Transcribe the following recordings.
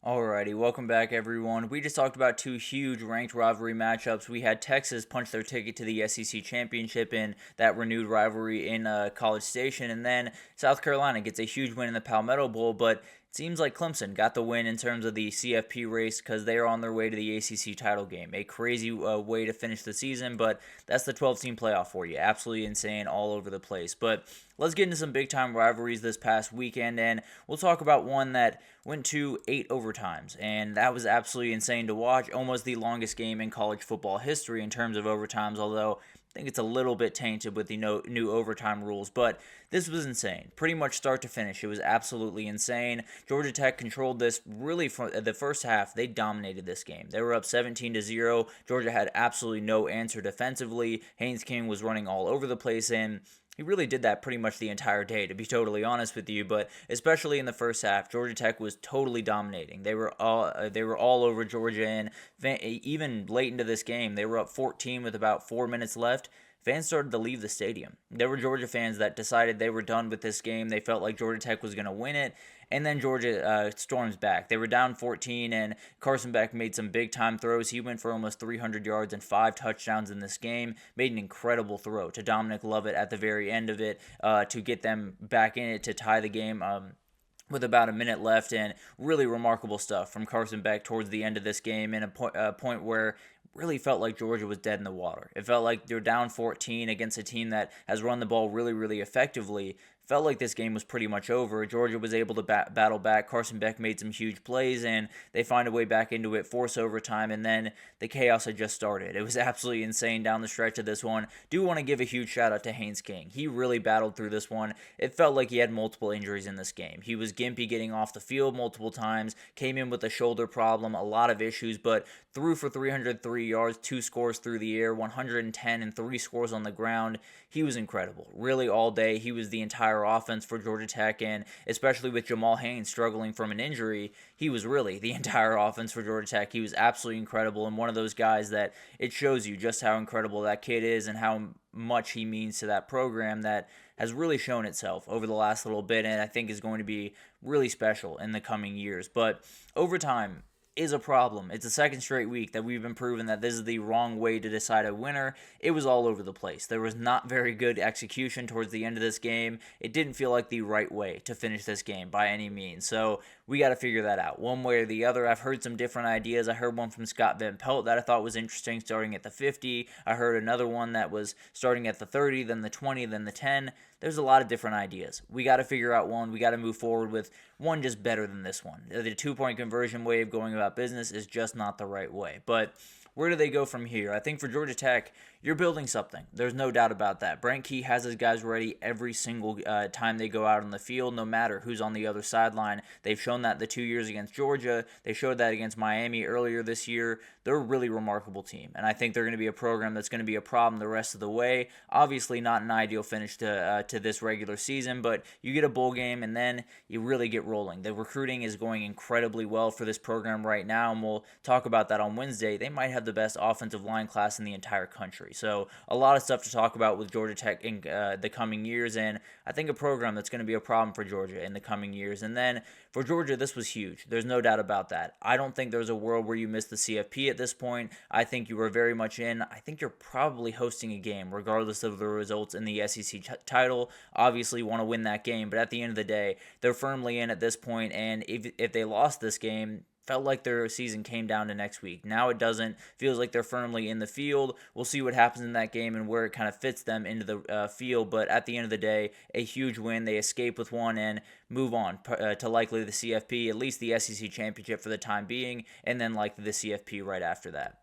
Alrighty, welcome back everyone. We just talked about two huge ranked rivalry matchups. We had Texas punch their ticket to the SEC championship in that renewed rivalry in College Station, and then South Carolina gets a huge win in the Palmetto Bowl, but it seems like Clemson got the win in terms of the CFP race because they are on their way to the ACC title game. A crazy way to finish the season, but that's the 12-team playoff for you. Absolutely insane all over the place. But let's get into some big-time rivalries this past weekend, and we'll talk about one that went to 8 overtimes, and that was absolutely insane to watch. Almost the longest game in college football history in terms of overtimes, although I think it's a little bit tainted with the new overtime rules, but this was insane. Pretty much start to finish, it was absolutely insane. Georgia Tech controlled this really from the first half. They dominated this game. They were up 17-0. Georgia had absolutely no answer defensively. Haynes King was running all over the place, and he really did that pretty much the entire day, to be totally honest with you, but especially in the first half, Georgia Tech was totally dominating. They were all over Georgia, and even late into this game, they were up 14 with about 4 minutes left. Fans started to leave the stadium. There were Georgia fans that decided they were done with this game. They felt like Georgia Tech was going to win it. And then Georgia storms back. They were down 14, and Carson Beck made some big-time throws. He went for almost 300 yards and 5 touchdowns in this game. Made an incredible throw to Dominic Lovett at the very end of it to get them back in it to tie the game. With about a minute left, and really remarkable stuff from Carson Beck towards the end of this game, in a point where really felt like Georgia was dead in the water. It felt like they're down 14 against a team that has run the ball really, really effectively. Felt like this game was pretty much over. Georgia was able to battle back. Carson Beck made some huge plays, and they find a way back into it, force overtime, and then the chaos had just started. It was absolutely insane down the stretch of this one. Do want to give a huge shout out to Haynes King. He really battled through this one. It felt like he had multiple injuries in this game. He was gimpy getting off the field multiple times, came in with a shoulder problem, a lot of issues, but threw for 303 yards, 2 scores through the air, 110 and 3 scores on the ground. He was incredible. Really all day, he was the entire offense for Georgia Tech, and especially with Jamal Haynes struggling from an injury, he was really the entire offense for Georgia Tech. He was absolutely incredible, and one of those guys that it shows you just how incredible that kid is and how much he means to that program that has really shown itself over the last little bit, and I think is going to be really special in the coming years. But overtime is a problem. It's the second straight week that we've been proven that this is the wrong way to decide a winner. It was all over the place. There was not very good execution towards the end of this game. It didn't feel like the right way to finish this game by any means. So we got to figure that out one way or the other. I've heard some different ideas. I heard one from Scott Van Pelt that I thought was interesting, starting at the 50. I heard another one that was starting at the 30, then the 20, then the 10. There's a lot of different ideas. We got to figure out one. We got to move forward with one just better than this one. The 2-point conversion way of going about business is just not the right way. But where do they go from here? I think for Georgia Tech, you're building something. There's no doubt about that. Brent Key has his guys ready every single time they go out on the field, no matter who's on the other sideline. They've shown that the 2 years against Georgia. They showed that against Miami earlier this year. They're a really remarkable team, and I think they're going to be a program that's going to be a problem the rest of the way. Obviously not an ideal finish to this regular season, but you get a bowl game, and then you really get rolling. The recruiting is going incredibly well for this program right now, and we'll talk about that on Wednesday. They might have the best offensive line class in the entire country. So a lot of stuff to talk about with Georgia Tech in the coming years, and I think a program that's going to be a problem for Georgia in the coming years. And then for Georgia, this was huge. There's no doubt about that. I don't think there's a world where you miss the CFP at this point. I think you are very much in. I think you're probably hosting a game, regardless of the results in the SEC title. Obviously, you want to win that game, but at the end of the day, they're firmly in at this point, and if they lost this game, felt like their season came down to next week. Now it doesn't. Feels like they're firmly in the field. We'll see what happens in that game and where it kind of fits them into the field. But at the end of the day, a huge win. They escape with one and move on to likely the CFP, at least the SEC championship for the time being, and then likely the CFP right after that.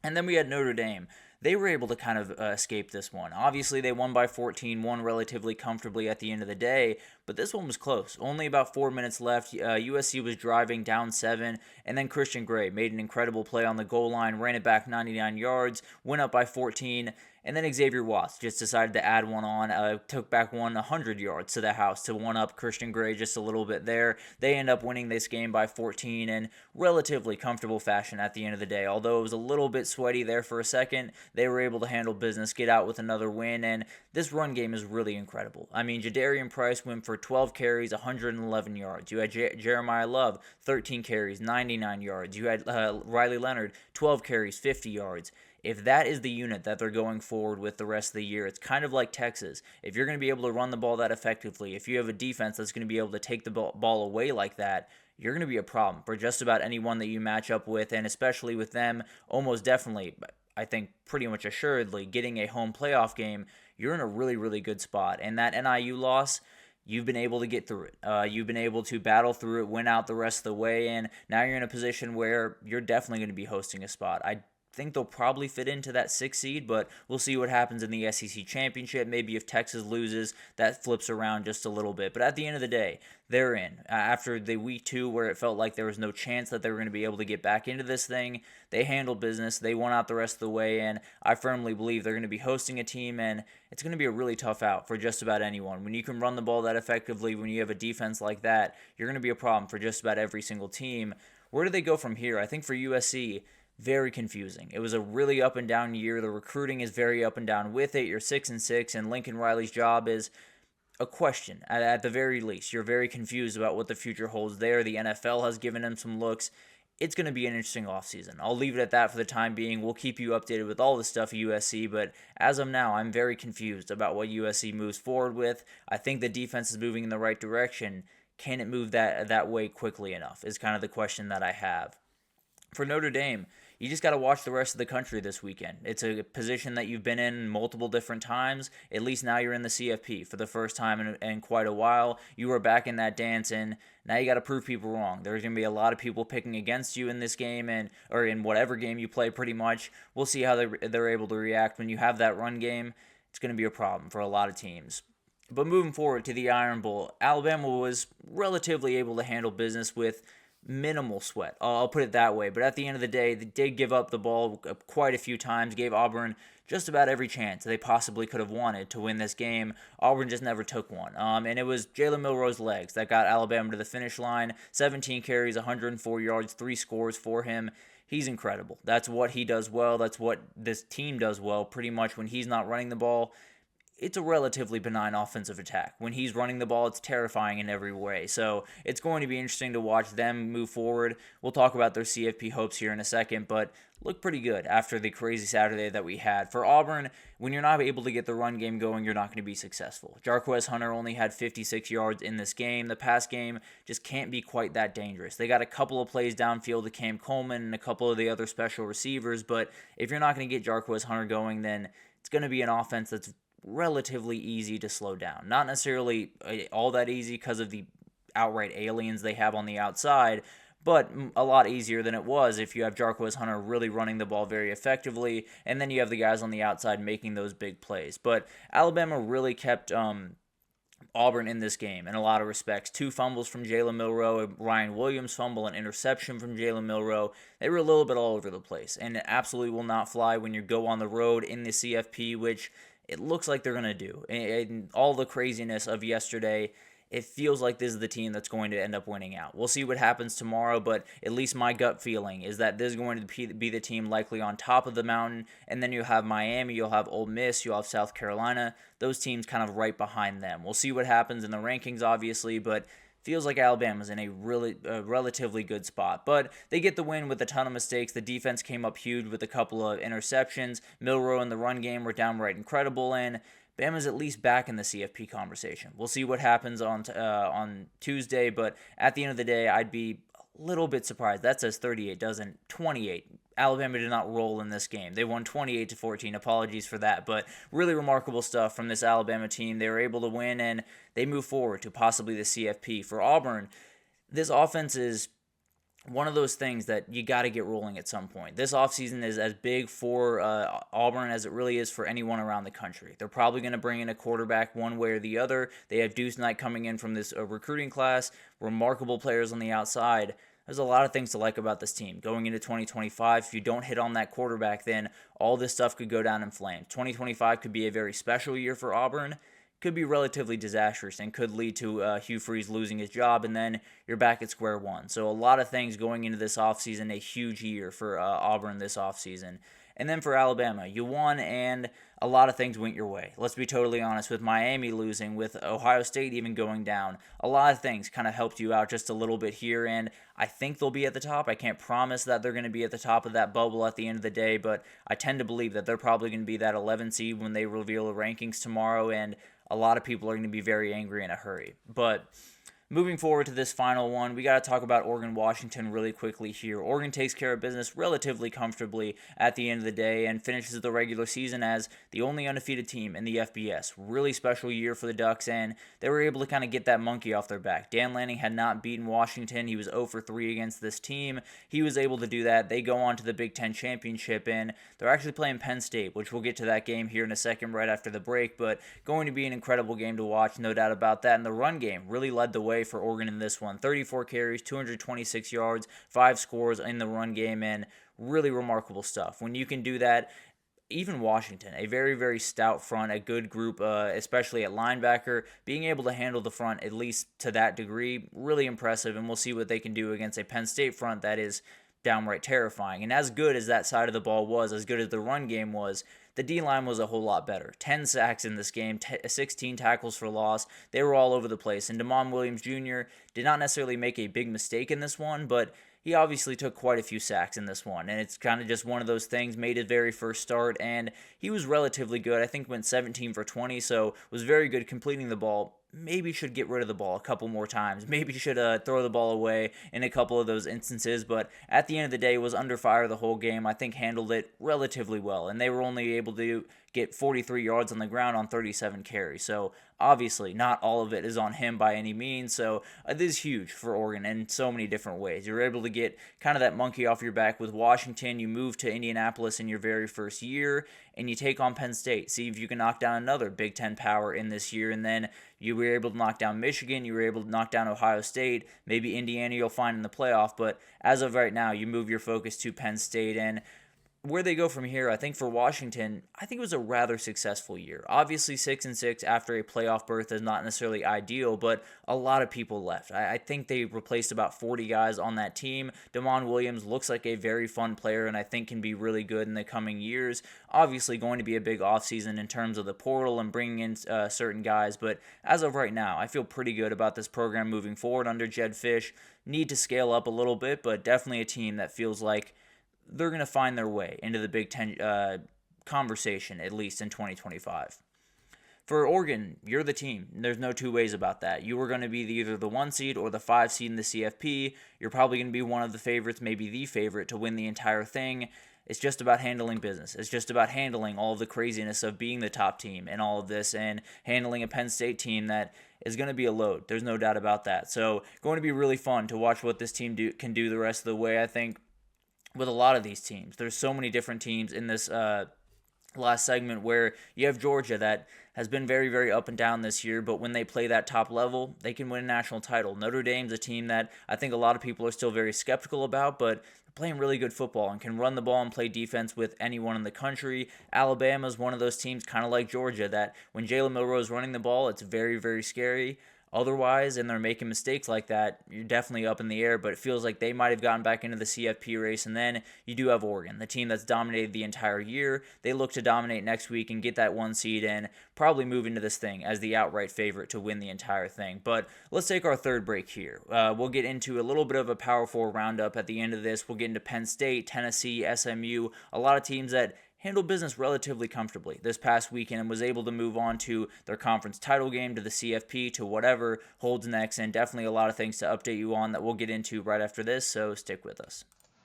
And then we had Notre Dame. They were able to kind of escape this one. Obviously, they won by 14, won relatively comfortably at the end of the day, but this one was close. Only about 4 minutes left. USC was driving down 7, and then Christian Gray made an incredible play on the goal line, ran it back 99 yards, went up by 14, and then Xavier Watts just decided to add one on, took back 100 yards to the house to one-up Christian Gray just a little bit there. They end up winning this game by 14 in relatively comfortable fashion at the end of the day. Although it was a little bit sweaty there for a second, they were able to handle business, get out with another win, and this run game is really incredible. I mean, Jadarian Price went for 12 carries, 111 yards. You had Jeremiah Love, 13 carries, 99 yards. You had Riley Leonard, 12 carries, 50 yards. If that is the unit that they're going forward with the rest of the year, it's kind of like Texas. If you're going to be able to run the ball that effectively, if you have a defense that's going to be able to take the ball away like that, you're going to be a problem for just about anyone that you match up with, and especially with them almost definitely, I think pretty much assuredly, getting a home playoff game, you're in a really, really good spot. And that NIU loss, you've been able to get through it. You've been able to battle through it, win out the rest of the way, and now you're in a position where you're definitely going to be hosting a spot. I think they'll probably fit into that 6th seed, but we'll see what happens in the SEC Championship. Maybe if Texas loses, that flips around just a little bit. But at the end of the day, they're in. After the week 2 where it felt like there was no chance that they were going to be able to get back into this thing, they handled business. They won out the rest of the way, and I firmly believe they're going to be hosting a team, and it's going to be a really tough out for just about anyone. When you can run the ball that effectively, when you have a defense like that, you're going to be a problem for just about every single team. Where do they go from here? I think for USC, very confusing. It was a really up and down year. The recruiting is very up and down with it. You're 6-6, and Lincoln Riley's job is a question at the very least. You're very confused about what the future holds there. The NFL has given him some looks. It's going to be an interesting offseason. I'll leave it at that for the time being. We'll keep you updated with all the stuff at USC, but as of now, I'm very confused about what USC moves forward with. I think the defense is moving in the right direction. Can it move that way quickly enough is kind of the question that I have. For Notre Dame, you just got to watch the rest of the country this weekend. It's a position that you've been in multiple different times. At least now you're in the CFP for the first time in quite a while. You were back in that dance, and now you got to prove people wrong. There's going to be a lot of people picking against you in this game, or in whatever game you play pretty much. We'll see how they're able to react. When you have that run game, it's going to be a problem for a lot of teams. But moving forward to the Iron Bowl, Alabama was relatively able to handle business with minimal sweat. I'll put it that way. But at the end of the day, they did give up the ball quite a few times, gave Auburn just about every chance they possibly could have wanted to win this game. Auburn just never took one. And it was Jalen Milroe's legs that got Alabama to the finish line. 17 carries, 104 yards, 3 scores for him. He's incredible. That's what he does well. That's what this team does well. Pretty much when he's not running the ball, it's a relatively benign offensive attack. When he's running the ball, it's terrifying in every way. So it's going to be interesting to watch them move forward. We'll talk about their CFP hopes here in a second, but look pretty good after the crazy Saturday that we had. For Auburn, when you're not able to get the run game going, you're not going to be successful. Jarquez Hunter only had 56 yards in this game. The pass game just can't be quite that dangerous. They got a couple of plays downfield to Cam Coleman and a couple of the other special receivers, but if you're not going to get Jarquez Hunter going, then it's going to be an offense that's relatively easy to slow down. Not necessarily all that easy because of the outright aliens they have on the outside, but a lot easier than it was if you have Jarquez Hunter really running the ball very effectively, and then you have the guys on the outside making those big plays. But Alabama really kept Auburn in this game in a lot of respects. 2 fumbles from Jalen Milroe, a Ryan Williams fumble, an interception from Jalen Milroe. They were a little bit all over the place, and it absolutely will not fly when you go on the road in the CFP, which it looks like they're going to do. And all the craziness of yesterday, it feels like this is the team that's going to end up winning out. We'll see what happens tomorrow, but at least my gut feeling is that this is going to be the team likely on top of the mountain, and then you'll have Miami, you'll have Ole Miss, you'll have South Carolina, those teams kind of right behind them. We'll see what happens in the rankings, obviously, but feels like Alabama's in a relatively good spot. But they get the win with a ton of mistakes. The defense came up huge with a couple of interceptions. Milroe and the run game were downright incredible, and Bama's at least back in the CFP conversation. We'll see what happens on Tuesday, but at the end of the day, I'd be a little bit surprised. That says 38, doesn't 28. Alabama did not roll in this game. They won 28-14. Apologies for that, but really remarkable stuff from this Alabama team. They were able to win, and they move forward to possibly the CFP. For Auburn, this offense is one of those things that you got to get rolling at some point. This offseason is as big for Auburn as it really is for anyone around the country. They're probably going to bring in a quarterback one way or the other. They have Deuce Knight coming in from this recruiting class, remarkable players on the outside. There's a lot of things to like about this team. Going into 2025, if you don't hit on that quarterback, then all this stuff could go down in flames. 2025 could be a very special year for Auburn. Could be relatively disastrous and could lead to Hugh Freeze losing his job, and then you're back at square one. So a lot of things going into this offseason, a huge year for Auburn this offseason. And then for Alabama, you won and a lot of things went your way. Let's be totally honest, with Miami losing, with Ohio State even going down, a lot of things kind of helped you out just a little bit here, and I think they'll be at the top. I can't promise that they're going to be at the top of that bubble at the end of the day, but I tend to believe that they're probably going to be that 11 seed when they reveal the rankings tomorrow, and a lot of people are going to be very angry in a hurry. But moving forward to this final one, we got to talk about Oregon-Washington really quickly here. Oregon takes care of business relatively comfortably at the end of the day and finishes the regular season as the only undefeated team in the FBS. Really special year for the Ducks, and they were able to kind of get that monkey off their back. Dan Lanning had not beaten Washington. He was 0 for 3 against this team. He was able to do that. They go on to the Big Ten Championship, and they're actually playing Penn State, which we'll get to that game here in a second right after the break, but going to be an incredible game to watch, no doubt about that. And the run game really led the way for Oregon in this one. 34 carries, 226 yards, 5 scores in the run game, and really remarkable stuff. When you can do that, even Washington, a very, very stout front, a good group, especially at linebacker, being able to handle the front at least to that degree, really impressive, and we'll see what they can do against a Penn State front that is downright terrifying. And as good as that side of the ball was, as good as the run game was, the D-line was a whole lot better. 10 sacks in this game, 16 tackles for loss. They were all over the place. And Damon Williams Jr. did not necessarily make a big mistake in this one, but he obviously took quite a few sacks in this one. And it's kind of just one of those things, made his very first start, and he was relatively good. I think went 17 for 20, so was very good completing the ball. Maybe should get rid of the ball a couple more times. Maybe should throw the ball away in a couple of those instances. But at the end of the day, was under fire the whole game. I think handled it relatively well. And they were only able to get 43 yards on the ground on 37 carries. So obviously not all of it is on him by any means. So this is huge for Oregon in so many different ways. You're able to get kind of that monkey off your back with Washington. You move to Indianapolis in your very first year, and you take on Penn State. See if you can knock down another Big Ten power in this year. And then you were able to knock down Michigan. You were able to knock down Ohio State. Maybe Indiana you'll find in the playoff. But as of right now, you move your focus to Penn State. And where they go from here, I think for Washington, I think it was a rather successful year. Obviously, 6-6 after a playoff berth is not necessarily ideal, but a lot of people left. I think they replaced about 40 guys on that team. Damon Williams looks like a very fun player, and I think can be really good in the coming years. Obviously, going to be a big offseason in terms of the portal and bringing in certain guys, but as of right now, I feel pretty good about this program moving forward under Jedd Fisch. Need to scale up a little bit, but definitely a team that feels like they're going to find their way into the Big Ten conversation, at least in 2025. For Oregon, you're the team. There's no two ways about that. You are going to be either the 1 seed or the 5 seed in the CFP. You're probably going to be one of the favorites, maybe the favorite, to win the entire thing. It's just about handling business. It's just about handling all of the craziness of being the top team and all of this, and handling a Penn State team that is going to be a load. There's no doubt about that. So going to be really fun to watch what this team can do the rest of the way, I think. With a lot of these teams, there's so many different teams in this last segment where you have Georgia that has been very, very up and down this year, but when they play that top level, they can win a national title. Notre Dame's a team that I think a lot of people are still very skeptical about, but they're playing really good football and can run the ball and play defense with anyone in the country. Alabama's one of those teams, kind of like Georgia, that when Jalen Milroe is running the ball, it's very, very scary. Otherwise, and they're making mistakes like that, you're definitely up in the air, but it feels like they might have gotten back into the CFP race. And then you do have Oregon, the team that's dominated the entire year. They look to dominate next week and get that 1 seed and probably move into this thing as the outright favorite to win the entire thing. But let's take our third break here. We'll get into a little bit of a Power 4 roundup at the end of this. We'll get into Penn State, Tennessee, SMU, a lot of teams that handled business relatively comfortably this past weekend and was able to move on to their conference title game, to the CFP, to whatever holds next, and definitely a lot of things to update you on that we'll get into right after this, so stick with us.